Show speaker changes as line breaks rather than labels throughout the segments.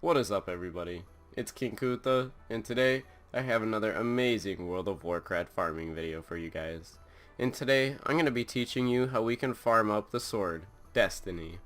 What is up, everybody? It's King Kutha, and today I have another amazing World of Warcraft farming video for you guys. And today I'm going to be teaching you how we can farm up the sword, Destiny.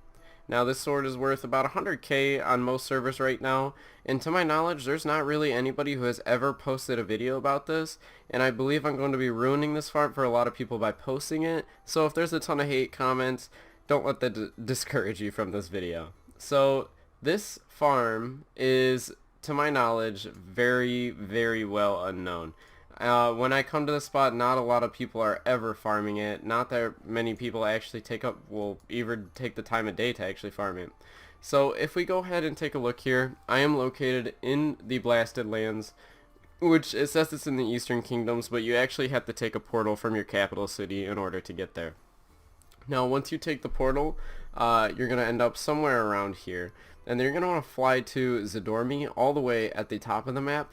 Now this sword is worth about 100k on most servers right now, and to my knowledge there's not really anybody who has ever posted a video about this, and I believe I'm going to be ruining this farm for a lot of people by posting it, so if there's a ton of hate comments, don't let that discourage you from this video. So this farm is, to my knowledge, very well unknown. When I come to the spot, not a lot of people are ever farming it. Not that many people actually will even take the time of day to actually farm it. So if we go ahead and take a look here, I am located in the Blasted Lands, which it says it's in the Eastern Kingdoms, but you actually have to take a portal from your capital city in order to get there. Now once you take the portal, you're going to end up somewhere around here, and then you're going to want to fly to Zadormi all the way at the top of the map,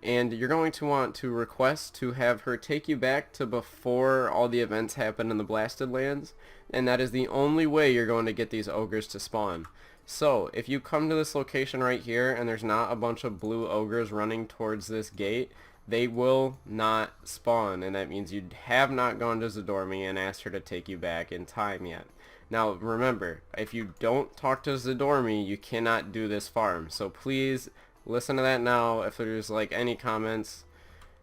and you're going to want to request to have her take you back to before all the events happen in the Blasted Lands, and that is the only way you're going to get these ogres to spawn. So if you come to this location right here and there's not a bunch of blue ogres running towards this gate, they will not spawn, and that means you have not gone to Zadormi and asked her to take you back in time yet. Now remember, if you don't talk to Zadormi, you cannot do this farm, so please listen to that now. If there's like any comments,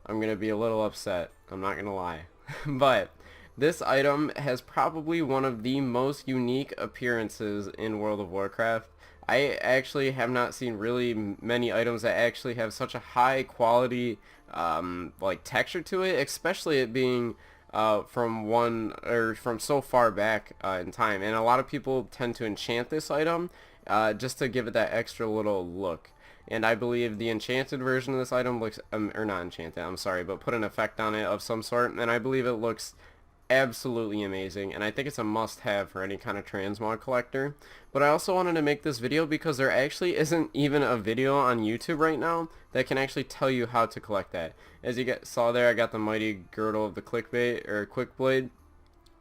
I'm gonna be a little upset, I'm not gonna lie. But this item has probably one of the most unique appearances in World of Warcraft. I actually have not seen really many items that actually have such a high quality like texture to it, especially it being from so far back in time. And a lot of people tend to enchant this item just to give it that extra little look. And I believe the enchanted version of this item looks, or not enchanted, I'm sorry, but put an effect on it of some sort, and I believe it looks absolutely amazing, and I think it's a must-have for any kind of transmog collector. But I also wanted to make this video because there actually isn't even a video on YouTube right now that can actually tell you how to collect that. As you saw there, I got the mighty girdle of the clickbait or quick blade.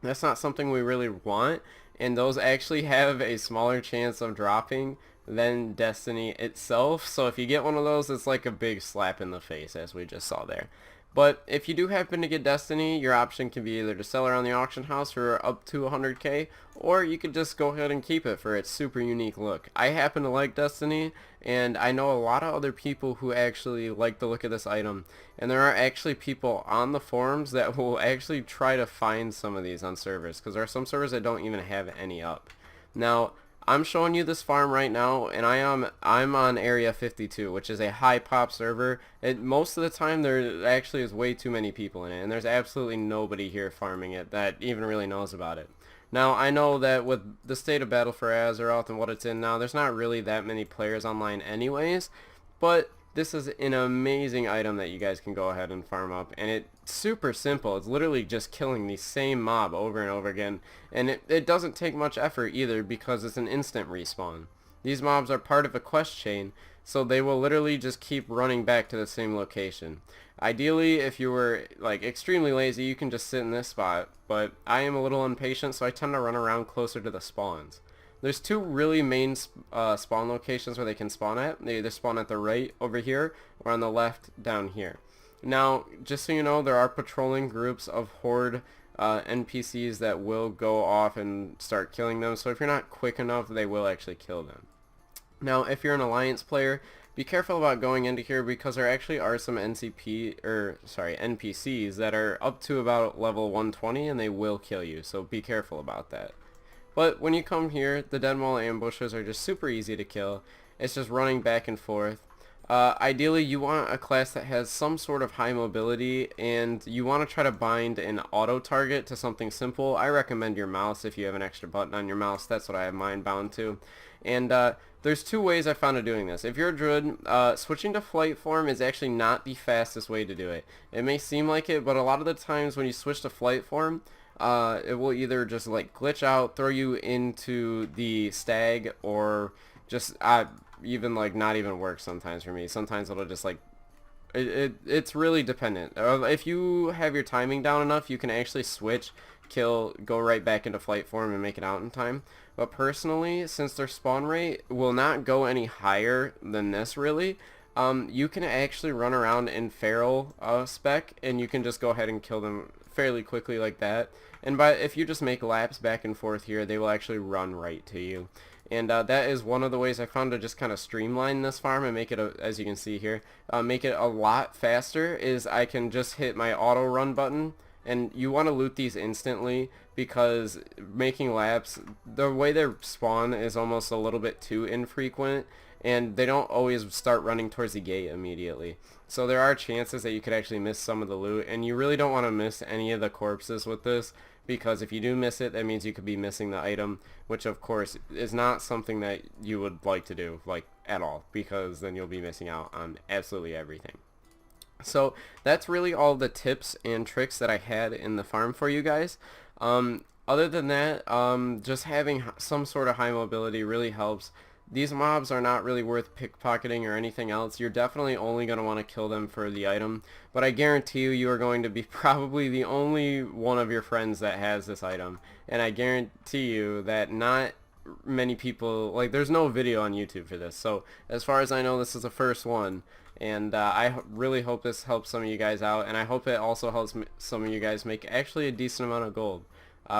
That's not something we really want, and those actually have a smaller chance of dropping than Destiny itself. So if you get one of those, it's like a big slap in the face, as we just saw there. But if you do happen to get Destiny, your option can be either to sell it on the auction house for up to 100k, or you could just go ahead and keep it for its super unique look. I happen to like Destiny, and I know a lot of other people who actually like the look of this item, and there are actually people on the forums that will actually try to find some of these on servers, because there are some servers that don't even have any up. Now, I'm showing you this farm right now, and I'm on area 52, which is a high pop server. Most of the time there actually is way too many people in it, and there's absolutely nobody here farming it that even really knows about it. Now I know that with the state of Battle for Azeroth and what it's in now, there's not really that many players online anyways, but this is an amazing item that you guys can go ahead and farm up, and it's super simple. It's literally just killing the same mob over and over again, and it doesn't take much effort either because it's an instant respawn. These mobs are part of a quest chain, so they will literally just keep running back to the same location. Ideally, if you were like extremely lazy, you can just sit in this spot, but I am a little impatient, so I tend to run around closer to the spawns. There's two really main spawn locations where they can spawn at. They either spawn at the right over here or on the left down here. Now, just so you know, there are patrolling groups of horde NPCs that will go off and start killing them. So if you're not quick enough, they will actually kill them. Now, if you're an alliance player, be careful about going into here because there actually are some NPCs that are up to about level 120 and they will kill you. So be careful about that. But when you come here, the dead wall ambushes are just super easy to kill. It's just running back and forth. Ideally, you want a class that has some sort of high mobility, and you want to try to bind an auto target to something simple. I recommend your mouse if you have an extra button on your mouse. That's what I have mine bound to. And there's two ways I found of doing this. If you're a druid, switching to flight form is actually not the fastest way to do it. It may seem like it, but a lot of the times when you switch to flight form, it will either just like glitch out, throw you into the stag, or just even like not even work sometimes for me. Sometimes it'll just like It's really dependent. If you have your timing down enough, you can actually switch, kill, go right back into flight form and make it out in time. But personally, since their spawn rate will not go any higher than this really, you can actually run around in feral spec and you can just go ahead and kill them fairly quickly like that. And if you just make laps back and forth here, they will actually run right to you. And that is one of the ways I found to just kind of streamline this farm and make it, as you can see here, make it a lot faster, is I can just hit my auto run button. And you want to loot these instantly because making laps, the way they spawn is almost a little bit too infrequent, and they don't always start running towards the gate immediately. So there are chances that you could actually miss some of the loot, and you really don't want to miss any of the corpses with this, because if you do miss it, that means you could be missing the item, which of course is not something that you would like to do, like, at all, because then you'll be missing out on absolutely everything. So that's really all the tips and tricks that I had in the farm for you guys. Other than that, just having some sort of high mobility really helps. These mobs are not really worth pickpocketing or anything else. You're definitely only going to want to kill them for the item, but I guarantee you are going to be probably the only one of your friends that has this item, and I guarantee you that not many people, like, there's no video on YouTube for this. So as far as I know, this is the first one, and I really hope this helps some of you guys out, and I hope it also helps some of you guys make actually a decent amount of gold.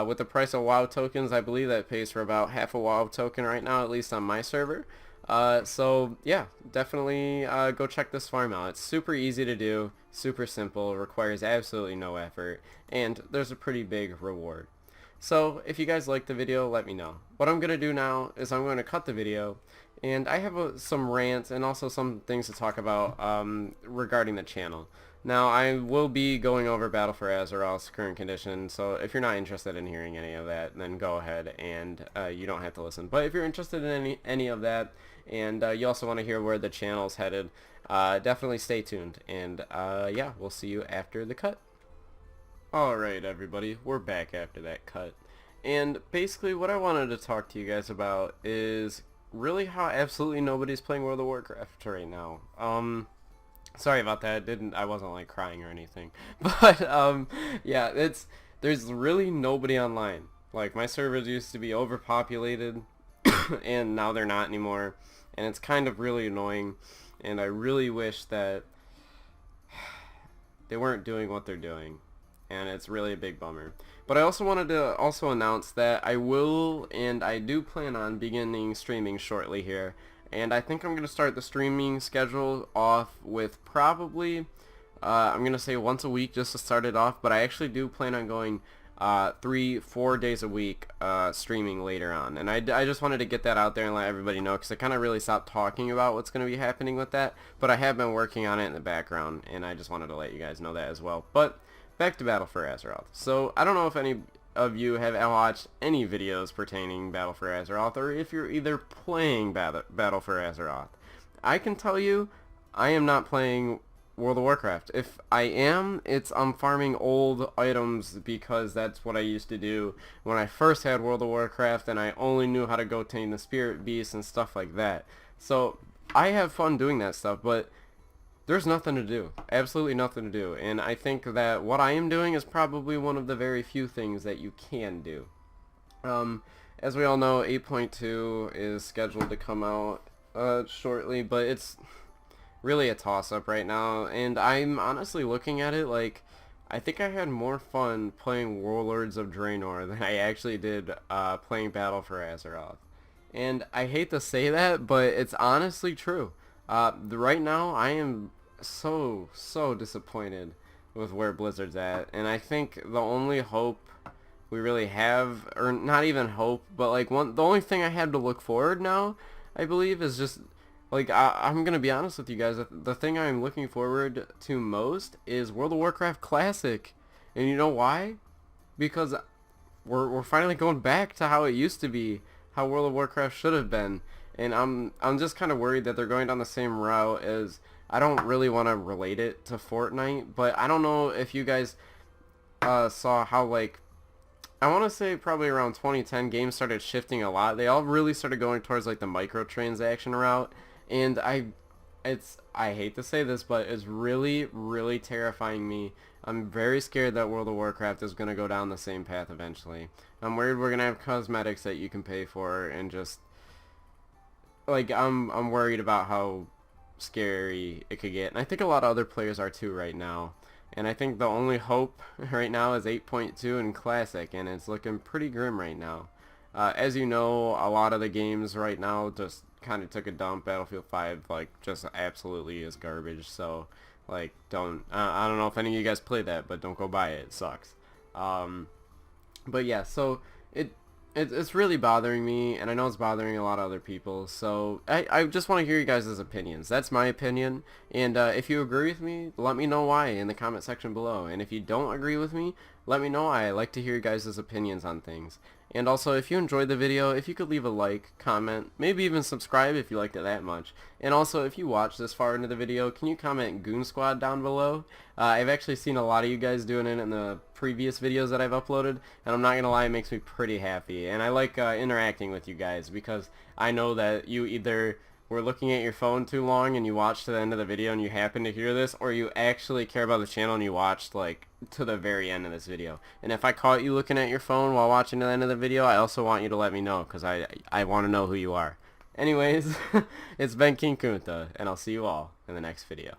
With the price of WoW tokens, I believe that pays for about half a WoW token right now, at least on my server. So yeah, definitely go check this farm out. It's super easy to do, super simple, requires absolutely no effort, and there's a pretty big reward. So if you guys liked the video, let me know. What I'm going to do now is I'm going to cut the video, and I have some rants and also some things to talk about regarding the channel. Now, I will be going over Battle for Azeroth's current condition, so if you're not interested in hearing any of that, then go ahead and you don't have to listen. But if you're interested in any of that, and you also want to hear where the channel's headed, definitely stay tuned. And yeah, we'll see you after the cut. Alright everybody, we're back after that cut. And basically what I wanted to talk to you guys about is really how absolutely nobody's playing World of Warcraft right now. Sorry about that. I wasn't like crying or anything. But yeah, there's really nobody online. Like, my servers used to be overpopulated and now they're not anymore. And it's kind of really annoying, and I really wish that they weren't doing what they're doing. And it's really a big bummer. But I also wanted to announce that I will, and I do plan on beginning streaming shortly here. And I think I'm going to start the streaming schedule off with probably, I'm going to say once a week just to start it off, but I actually do plan on going 3-4 days a week streaming later on. And I just wanted to get that out there and let everybody know, because I kind of really stopped talking about what's going to be happening with that, but I have been working on it in the background, and I just wanted to let you guys know that as well. But back to Battle for Azeroth. So I don't know if any of you have watched any videos pertaining Battle for Azeroth, or if you're either playing Battle for Azeroth. I can tell you, I am not playing World of Warcraft. If I am, I'm farming old items, because that's what I used to do when I first had World of Warcraft, and I only knew how to go tame the spirit beasts and stuff like that. So I have fun doing that stuff, but there's nothing to do. Absolutely nothing to do. And I think that what I am doing is probably one of the very few things that you can do. As we all know, 8.2 is scheduled to come out shortly, but it's really a toss-up right now. And I'm honestly looking at it like, I think I had more fun playing Warlords of Draenor than I actually did playing Battle for Azeroth. And I hate to say that, but it's honestly true. Right now, I am so disappointed with where Blizzard's at, and I think the only hope we really have, or not even hope, but like the only thing I have to look forward now, I believe, is just, like, I'm gonna be honest with you guys, the thing I'm looking forward to most is World of Warcraft Classic. And you know why? Because we're finally going back to how it used to be, how World of Warcraft should have been. And I'm just kind of worried that they're going down the same route as, I don't really want to relate it to Fortnite, but I don't know if you guys saw how, like, I want to say probably around 2010, games started shifting a lot. They all really started going towards like the microtransaction route, and I I hate to say this, but it's really, really terrifying me. I'm very scared that World of Warcraft is going to go down the same path eventually. I'm worried we're going to have cosmetics that you can pay for, and just like I'm worried about how scary it could get. And I think a lot of other players are too right now. And I think the only hope right now is 8.2 and Classic, and it's looking pretty grim right now. As you know, a lot of the games right now just kind of took a dump. Battlefield 5 like just absolutely is garbage. So like I don't know if any of you guys play that, but don't go buy it. It sucks. But yeah, so it's really bothering me, and I know it's bothering a lot of other people. So I just want to hear you guys' opinions. That's my opinion, and if you agree with me, let me know why in the comment section below. And if you don't agree with me, let me know why. I like to hear you guys' opinions on things. And also, if you enjoyed the video, if you could leave a like, comment, maybe even subscribe if you liked it that much. And also, if you watched this far into the video, can you comment Goon Squad down below? I've actually seen a lot of you guys doing it in the previous videos that I've uploaded, and I'm not going to lie, it makes me pretty happy. And I like interacting with you guys, because I know that you either were looking at your phone too long and you watched to the end of the video and you happen to hear this, or you actually care about the channel and you watched like to the very end of this video. And if I caught you looking at your phone while watching to the end of the video, I also want you to let me know, because I want to know who you are. Anyways, it's been King Kunta, and I'll see you all in the next video.